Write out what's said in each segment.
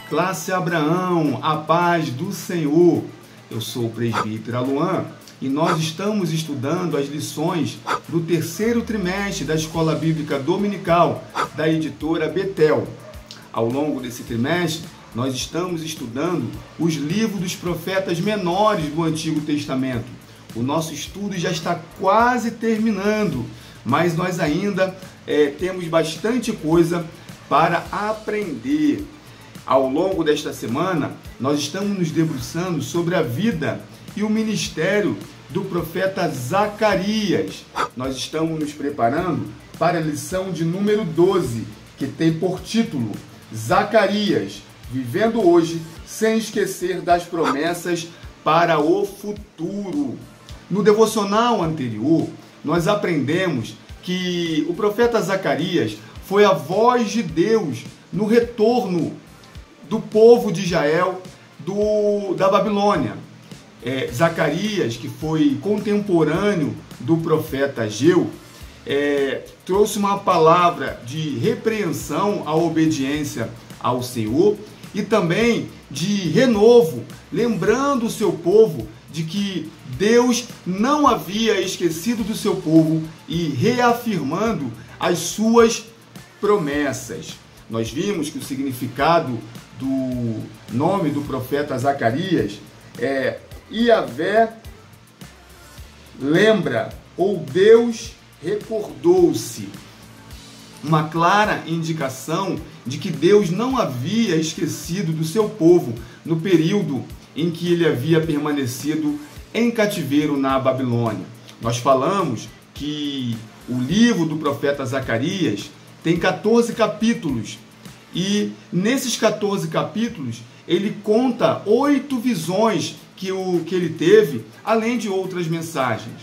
Classe Abraão, a paz do Senhor. Eu sou o presbítero Aluan e nós estamos estudando as lições do terceiro trimestre da Escola Bíblica Dominical da editora Betel. Ao longo desse trimestre, nós estamos estudando os livros dos profetas menores do Antigo Testamento. O nosso estudo já está quase terminando, mas nós ainda temos bastante coisa para aprender. Ao longo desta semana, nós estamos nos debruçando sobre a vida e o ministério do profeta Zacarias. Nós estamos nos preparando para a lição de número 12, que tem por título Zacarias, vivendo hoje sem esquecer das promessas para o futuro. No devocional anterior, nós aprendemos que o profeta Zacarias foi a voz de Deus no retorno do povo de Israel da Babilônia. Zacarias, que foi contemporâneo do profeta Ageu, trouxe uma palavra de repreensão à obediência ao Senhor e também de renovo, lembrando o seu povo de que Deus não havia esquecido do seu povo e reafirmando as suas promessas. Nós vimos que o significado do nome do profeta Zacarias é Yahvé lembra, ou Deus recordou-se. Uma clara indicação de que Deus não havia esquecido do seu povo no período em que ele havia permanecido em cativeiro na Babilônia. Nós falamos que o livro do profeta Zacarias tem 14 capítulos e nesses 14 capítulos ele conta 8 visões que ele teve, além de outras mensagens.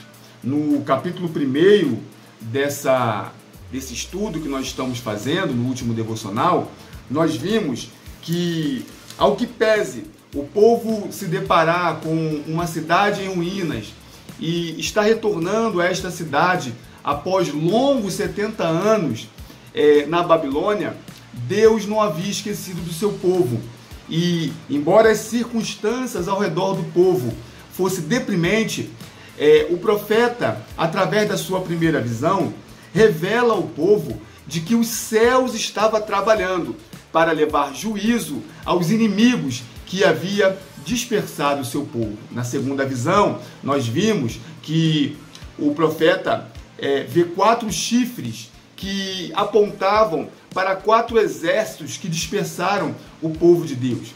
No capítulo 1 desse estudo que nós estamos fazendo, no último devocional, nós vimos que, ao que pese o povo se deparar com uma cidade em ruínas e está retornando a esta cidade após longos 70 anos na Babilônia, Deus não havia esquecido do seu povo. E, embora as circunstâncias ao redor do povo fossem deprimentes, o profeta, através da sua primeira visão, revela ao povo de que os céus estavam trabalhando para levar juízo aos inimigos que havia dispersado o seu povo. Na segunda visão, nós vimos que o profeta vê 4 chifres que apontavam para 4 exércitos que dispersaram o povo de Deus.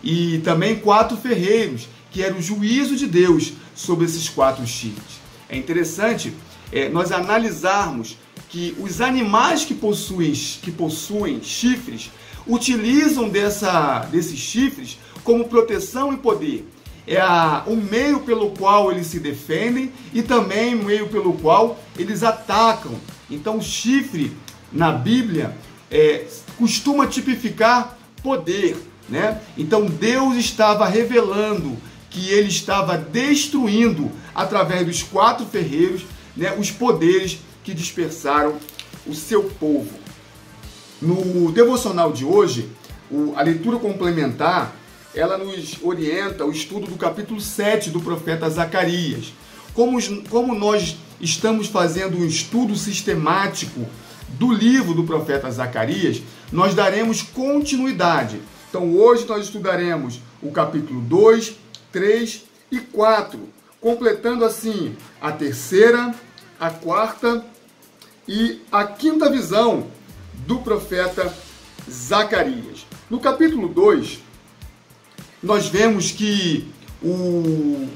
E também 4 ferreiros, que era o juízo de Deus sobre esses 4 chifres. É interessante nós analisarmos que os animais que possuem chifres utilizam desses chifres como proteção e poder. É o meio pelo qual eles se defendem e também o meio pelo qual eles atacam. Então o chifre na Bíblia costuma tipificar poder, né? Então Deus estava revelando que ele estava destruindo através dos 4 ferreiros, né, os poderes que dispersaram o seu povo. No devocional de hoje, a leitura complementar, ela nos orienta o estudo do capítulo 7 do profeta Zacarias. Como nós estamos fazendo um estudo sistemático do livro do profeta Zacarias, nós daremos continuidade. Então hoje nós estudaremos o capítulo 2, 3 e 4, completando assim a terceira, a quarta e a quinta visão do profeta Zacarias. No capítulo 2, nós vemos que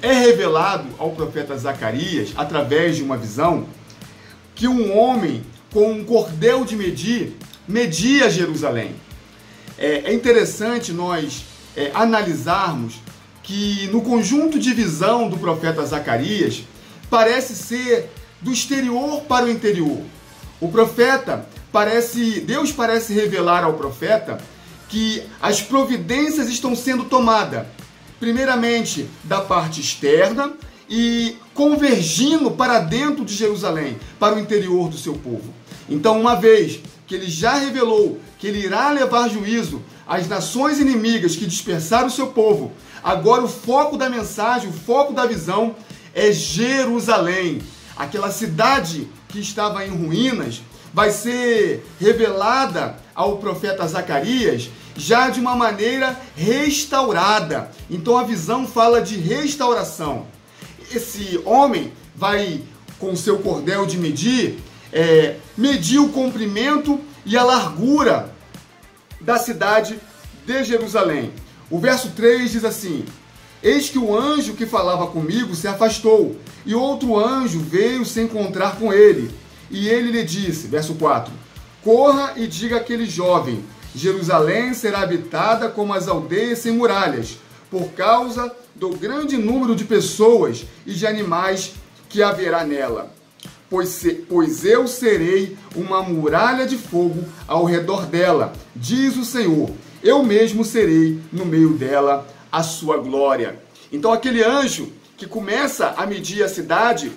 é revelado ao profeta Zacarias, através de uma visão, que um homem com um cordel de medir, media Jerusalém. É interessante nós analisarmos que no conjunto de visão do profeta Zacarias, parece ser do exterior para o interior. Deus parece revelar ao profeta que as providências estão sendo tomadas, primeiramente da parte externa e convergindo para dentro de Jerusalém, para o interior do seu povo. Então, uma vez que ele já revelou que ele irá levar juízo às nações inimigas que dispersaram o seu povo, agora o foco da mensagem, o foco da visão é Jerusalém. Aquela cidade que estava em ruínas vai ser revelada ao profeta Zacarias já de uma maneira restaurada. Então a visão fala de restauração. Esse homem vai, com seu cordel de medir, medir o comprimento e a largura da cidade de Jerusalém. O verso 3 diz assim: eis que o anjo que falava comigo se afastou, e outro anjo veio se encontrar com ele. E ele lhe disse, verso 4, corra e diga àquele jovem, Jerusalém será habitada como as aldeias sem muralhas, por causa do grande número de pessoas e de animais que haverá nela. Pois eu serei uma muralha de fogo ao redor dela, diz o Senhor. Eu mesmo serei no meio dela a sua glória. Então aquele anjo que começa a medir a cidade,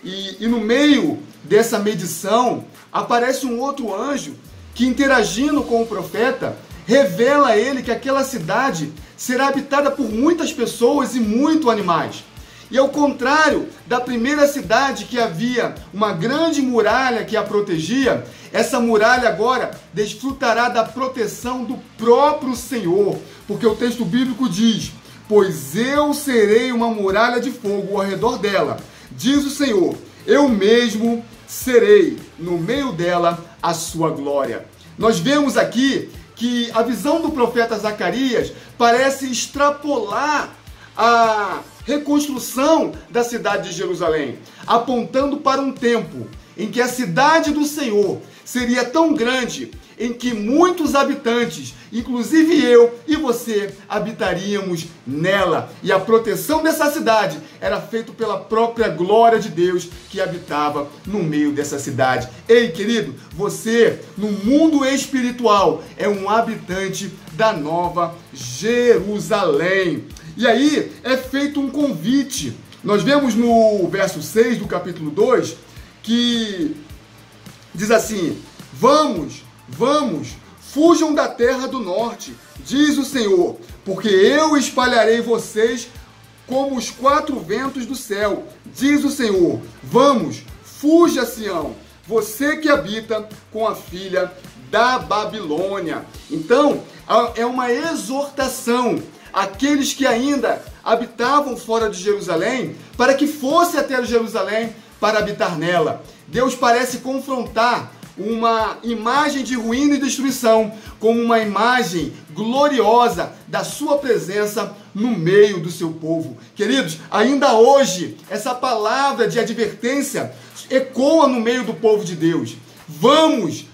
e no meio dessa medição aparece um outro anjo que, interagindo com o profeta, revela a ele que aquela cidade será habitada por muitas pessoas e muitos animais. E ao contrário da primeira cidade, que havia uma grande muralha que a protegia, essa muralha agora desfrutará da proteção do próprio Senhor, porque o texto bíblico diz, pois eu serei uma muralha de fogo ao redor dela, diz o Senhor, eu mesmo serei no meio dela a sua glória. Nós vemos aqui que a visão do profeta Zacarias parece extrapolar a reconstrução da cidade de Jerusalém, apontando para um tempo em que a cidade do Senhor seria tão grande, em que muitos habitantes, inclusive eu e você, habitaríamos nela. E a proteção dessa cidade era feita pela própria glória de Deus que habitava no meio dessa cidade. Ei, querido, você, no mundo espiritual, é um habitante da Nova Jerusalém. E aí é feito um convite. Nós vemos no verso 6 do capítulo 2 que diz assim, vamos, fujam da terra do norte, diz o Senhor, porque eu espalharei vocês como os quatro ventos do céu, diz o Senhor. Vamos, fuja, Sião, você que habita com a filha da Babilônia. Então, é uma exortação àqueles que ainda habitavam fora de Jerusalém, para que fosse até Jerusalém para habitar nela. Deus parece confrontar uma imagem de ruína e destruição com uma imagem gloriosa da sua presença no meio do seu povo. Queridos, ainda hoje essa palavra de advertência ecoa no meio do povo de Deus. Vamos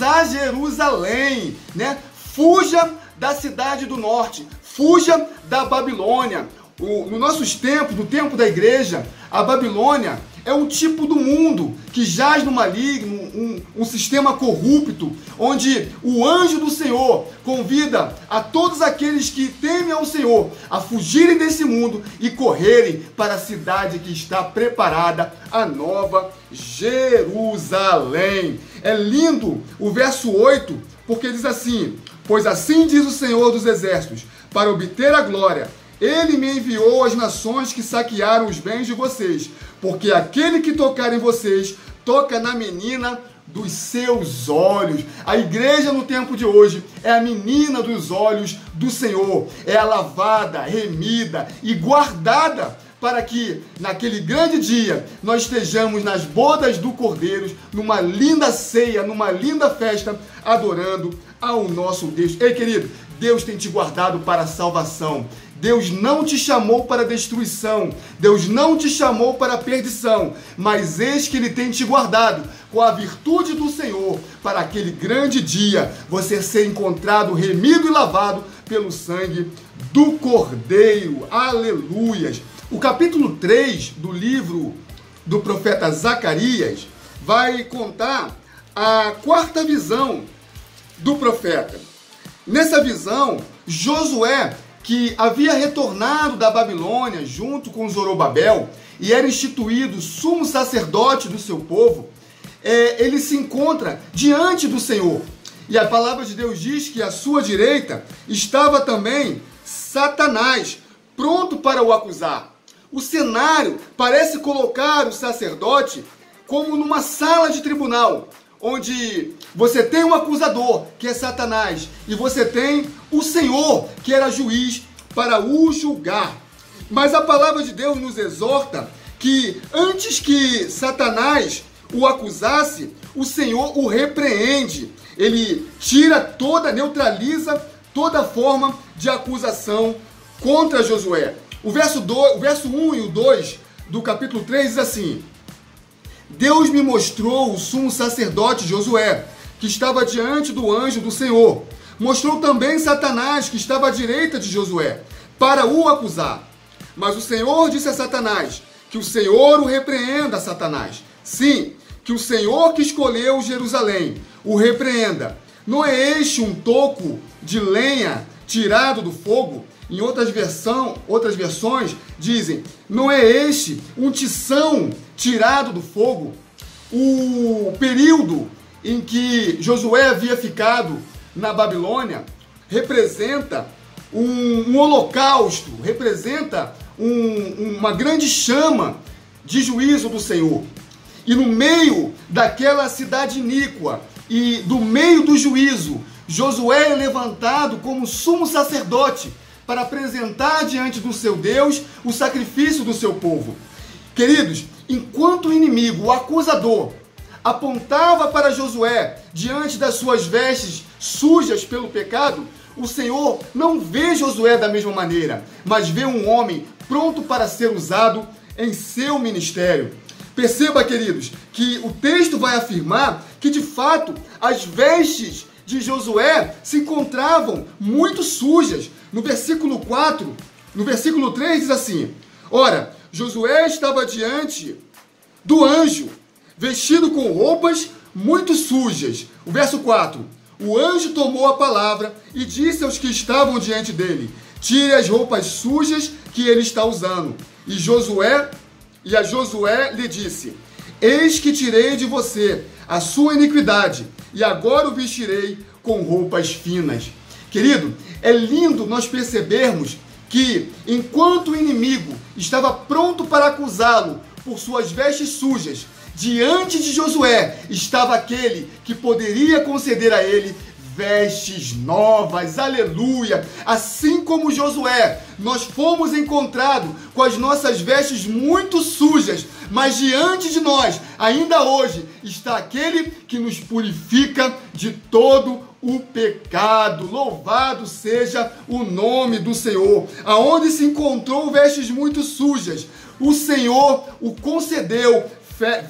a Jerusalém, né? Fuja da cidade do norte, fuja da Babilônia. No nossos tempos, no tempo da igreja, a Babilônia é um tipo do mundo que jaz no maligno, um sistema corrupto, onde o anjo do Senhor convida a todos aqueles que temem ao Senhor a fugirem desse mundo e correrem para a cidade que está preparada, a Nova Jerusalém. É lindo o verso 8, porque diz assim, pois assim diz o Senhor dos Exércitos, para obter a glória, ele me enviou às nações que saquearam os bens de vocês, porque aquele que tocar em vocês, toca na menina dos seus olhos. A igreja no tempo de hoje é a menina dos olhos do Senhor, é a lavada, remida e guardada para que naquele grande dia nós estejamos nas bodas do Cordeiro, numa linda ceia, numa linda festa, adorando ao nosso Deus. Ei, querido, Deus tem te guardado para a salvação. Deus não te chamou para a destruição, Deus não te chamou para a perdição, mas eis que Ele tem te guardado com a virtude do Senhor, para aquele grande dia você ser encontrado, remido e lavado pelo sangue do Cordeiro. Aleluias! O capítulo 3 do livro do profeta Zacarias vai contar a quarta visão do profeta. Nessa visão, Josué, que havia retornado da Babilônia junto com Zorobabel e era instituído sumo sacerdote do seu povo, ele se encontra diante do Senhor. E a palavra de Deus diz que à sua direita estava também Satanás, pronto para o acusar. O cenário parece colocar o sacerdote como numa sala de tribunal, onde você tem um acusador, que é Satanás, e você tem o Senhor, que era juiz, para o julgar. Mas a palavra de Deus nos exorta que antes que Satanás o acusasse, o Senhor o repreende. Ele neutraliza toda forma de acusação contra Josué. O verso 1 e o 2 do capítulo 3 diz assim: Deus me mostrou o sumo sacerdote Josué, que estava diante do anjo do Senhor. Mostrou também Satanás, que estava à direita de Josué, para o acusar. Mas o Senhor disse a Satanás, que o Senhor o repreenda, Satanás. Sim, que o Senhor que escolheu Jerusalém o repreenda. Não é este um toco de lenha tirado do fogo? Em outras versões dizem, não é este um tição tirado do fogo? O período em que Josué havia ficado na Babilônia representa um holocausto, representa uma grande chama de juízo do Senhor. E no meio daquela cidade iníqua e do meio do juízo, Josué é levantado como sumo sacerdote para apresentar diante do seu Deus o sacrifício do seu povo. Queridos, enquanto o inimigo, o acusador, apontava para Josué diante das suas vestes sujas pelo pecado, o Senhor não vê Josué da mesma maneira, mas vê um homem pronto para ser usado em seu ministério. Perceba, queridos, que o texto vai afirmar que, de fato, as vestes de Josué se encontravam muito sujas. No versículo 3 diz assim: Ora, Josué estava diante do anjo, vestido com roupas muito sujas. O verso 4: O anjo tomou a palavra e disse aos que estavam diante dele: Tire as roupas sujas que ele está usando. E a Josué lhe disse: Eis que tirei de você a sua iniquidade, e agora o vestirei com roupas finas. Querido, é lindo nós percebermos que, enquanto o inimigo estava pronto para acusá-lo por suas vestes sujas, diante de Josué estava aquele que poderia conceder a ele vestes novas, aleluia. Assim como Josué, nós fomos encontrados com as nossas vestes muito sujas, mas diante de nós, ainda hoje, está aquele que nos purifica de todo o pecado. Louvado seja o nome do Senhor. Aonde se encontrou vestes muito sujas, o Senhor o concedeu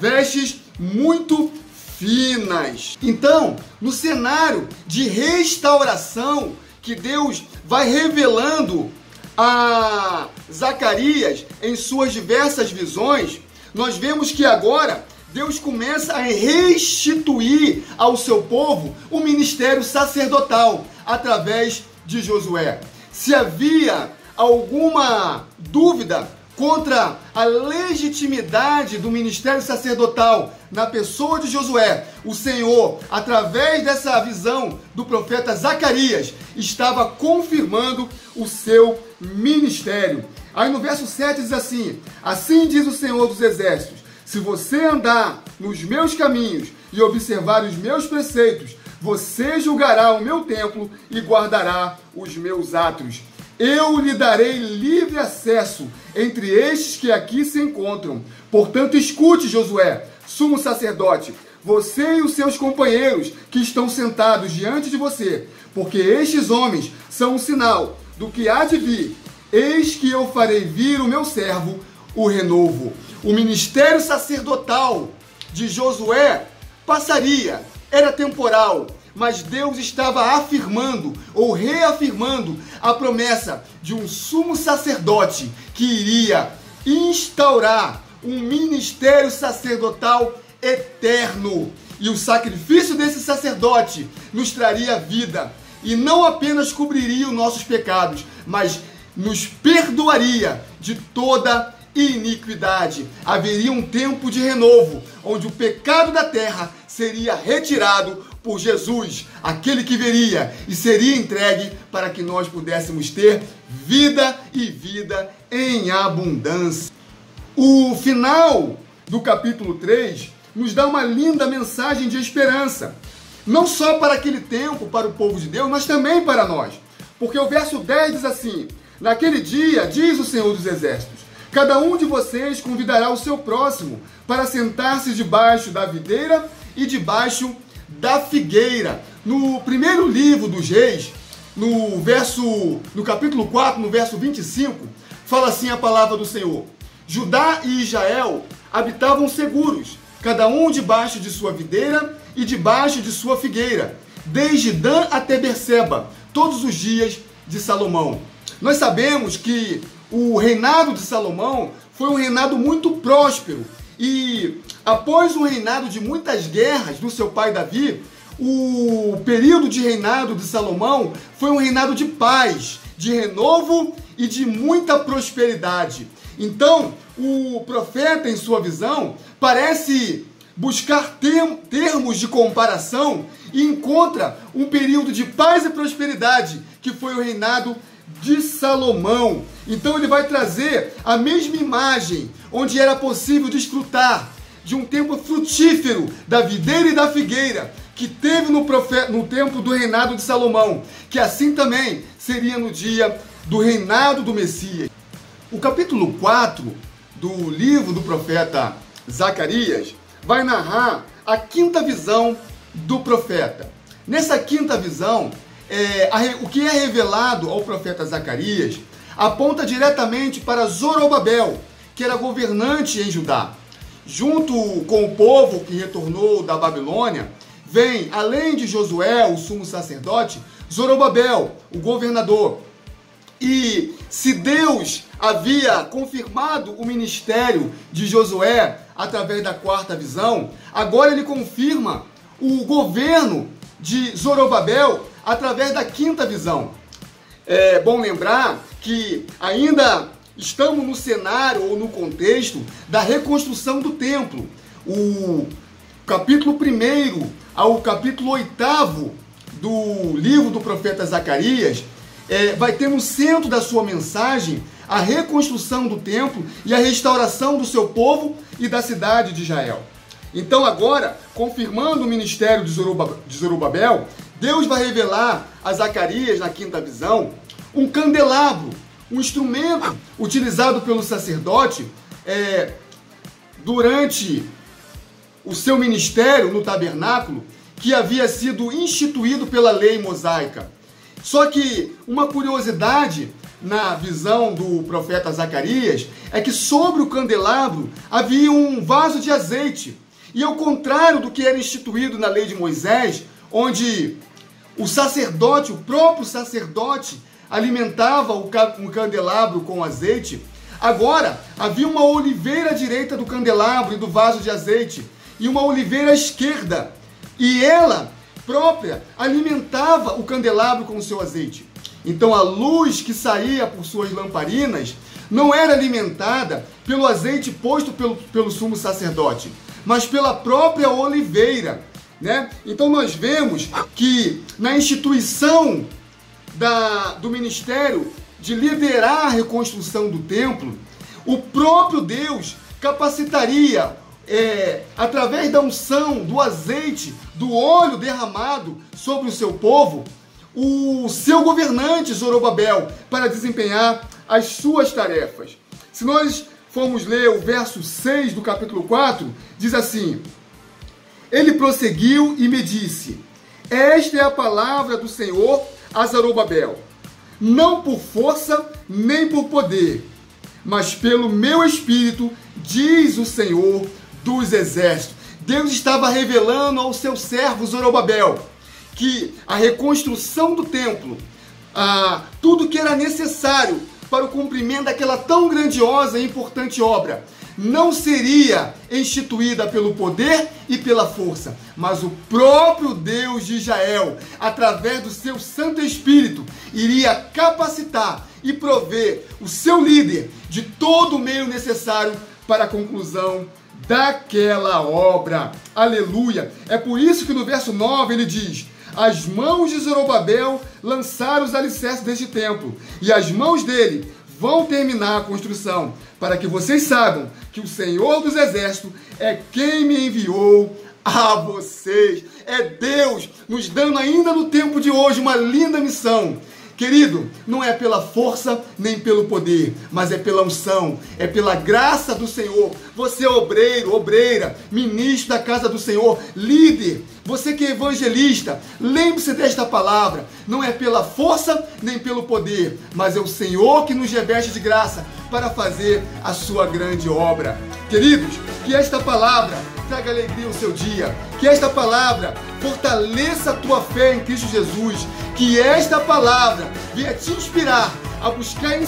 vestes muito finas. Então, no cenário de restauração que Deus vai revelando a Zacarias em suas diversas visões, nós vemos que agora Deus começa a restituir ao seu povo o ministério sacerdotal através de Josué. Se havia alguma dúvida contra a legitimidade do ministério sacerdotal na pessoa de Josué, o Senhor, através dessa visão do profeta Zacarias, estava confirmando o seu ministério. Aí no verso 7 diz assim: Assim diz o Senhor dos Exércitos, se você andar nos meus caminhos e observar os meus preceitos, você julgará o meu templo e guardará os meus átrios. Eu lhe darei livre acesso entre estes que aqui se encontram. Portanto, escute, Josué, sumo sacerdote, você e os seus companheiros que estão sentados diante de você, porque estes homens são um sinal do que há de vir. Eis que eu farei vir o meu servo, o renovo. O ministério sacerdotal de Josué passaria, era temporal, mas Deus estava afirmando ou reafirmando a promessa de um sumo sacerdote que iria instaurar um ministério sacerdotal eterno. E o sacrifício desse sacerdote nos traria vida e não apenas cobriria os nossos pecados, mas nos perdoaria de toda e iniquidade. Haveria um tempo de renovo, onde o pecado da terra seria retirado por Jesus, aquele que viria e seria entregue para que nós pudéssemos ter vida e vida em abundância. O final do capítulo 3 nos dá uma linda mensagem de esperança, não só para aquele tempo, para o povo de Deus, mas também para nós. Porque o verso 10 diz assim: naquele dia, diz o Senhor dos Exércitos, cada um de vocês convidará o seu próximo para sentar-se debaixo da videira e debaixo da figueira. No primeiro livro dos Reis, no capítulo 4, no verso 25, fala assim a palavra do Senhor: Judá e Israel habitavam seguros, cada um debaixo de sua videira e debaixo de sua figueira, desde Dan até Berseba, todos os dias de Salomão. Nós sabemos que o reinado de Salomão foi um reinado muito próspero, e após um reinado de muitas guerras do seu pai Davi, o período de reinado de Salomão foi um reinado de paz, de renovo e de muita prosperidade. Então, o profeta, em sua visão, parece buscar termos de comparação e encontra um período de paz e prosperidade, que foi o reinado de Salomão. Então ele vai trazer a mesma imagem, onde era possível desfrutar de um tempo frutífero da videira e da figueira, que teve no tempo do reinado de Salomão, que assim também seria no dia do reinado do Messias. O capítulo 4 do livro do profeta Zacarias vai narrar a quinta visão do profeta. Nessa quinta visão, o que é revelado ao profeta Zacarias aponta diretamente para Zorobabel, que era governante em Judá. Junto com o povo que retornou da Babilônia, vem, além de Josué, o sumo sacerdote, Zorobabel, o governador. E se Deus havia confirmado o ministério de Josué através da quarta visão, agora ele confirma o governo de Zorobabel através da quinta visão. É bom lembrar que ainda estamos no cenário ou no contexto da reconstrução do templo. O capítulo 1 ao capítulo 8 do livro do profeta Zacarias vai ter no centro da sua mensagem a reconstrução do templo e a restauração do seu povo e da cidade de Israel. Então agora, confirmando o ministério de Zorobabel, Deus vai revelar a Zacarias, na quinta visão, um candelabro, um instrumento utilizado pelo sacerdote durante o seu ministério no tabernáculo, que havia sido instituído pela lei mosaica. Só que uma curiosidade na visão do profeta Zacarias é que sobre o candelabro havia um vaso de azeite. E ao contrário do que era instituído na lei de Moisés, onde o sacerdote, o próprio sacerdote, alimentava o candelabro com azeite, agora havia uma oliveira à direita do candelabro e do vaso de azeite, e uma oliveira à esquerda, e ela própria alimentava o candelabro com o seu azeite. Então a luz que saía por suas lamparinas não era alimentada pelo azeite posto pelo sumo sacerdote, mas pela própria oliveira, né? Então nós vemos que na instituição do ministério de liderar a reconstrução do templo, o próprio Deus capacitaria, através da unção, do azeite, do óleo derramado sobre o seu povo, o seu governante Zorobabel, para desempenhar as suas tarefas. Se nós formos ler o verso 6 do capítulo 4, diz assim: ele prosseguiu e me disse: esta é a palavra do Senhor a Zorobabel, não por força nem por poder, mas pelo meu espírito, diz o Senhor dos Exércitos. Deus estava revelando ao seu servo Zorobabel que a reconstrução do templo, tudo que era necessário para o cumprimento daquela tão grandiosa e importante obra, não seria instituída pelo poder e pela força, mas o próprio Deus de Israel, através do seu Santo Espírito, iria capacitar e prover o seu líder de todo o meio necessário para a conclusão daquela obra. Aleluia! É por isso que no verso 9 ele diz: as mãos de Zorobabel lançaram os alicerces deste templo, e as mãos dele vão terminar a construção, para que vocês saibam que o Senhor dos Exércitos é quem me enviou a vocês. É Deus nos dando ainda no tempo de hoje uma linda missão. Querido, não é pela força nem pelo poder, mas é pela unção, é pela graça do Senhor. Você é obreiro, obreira, ministro da casa do Senhor, líder, você que é evangelista, lembre-se desta palavra. Não é pela força nem pelo poder, mas é o Senhor que nos reveste de graça para fazer a sua grande obra. Queridos, que esta palavra traga alegria ao seu dia, que esta palavra fortaleça a tua fé em Cristo Jesus, que esta palavra venha te inspirar a buscar no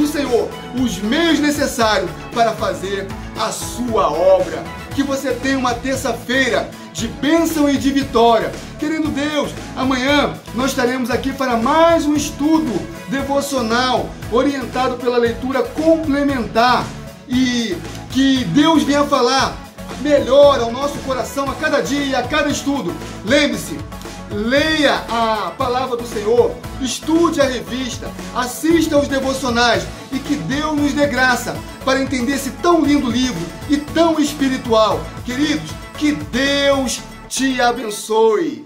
Senhor os meios necessários para fazer a sua obra. Que você tenha uma terça-feira de bênção e de vitória. Querendo Deus, amanhã nós estaremos aqui para mais um estudo devocional orientado pela leitura complementar, e que Deus venha falar melhor ao nosso coração a cada dia e a cada estudo. Lembre-se, leia a palavra do Senhor, estude a revista, assista aos devocionais, e que Deus nos dê graça para entender esse tão lindo livro e tão espiritual. Queridos, que Deus te abençoe.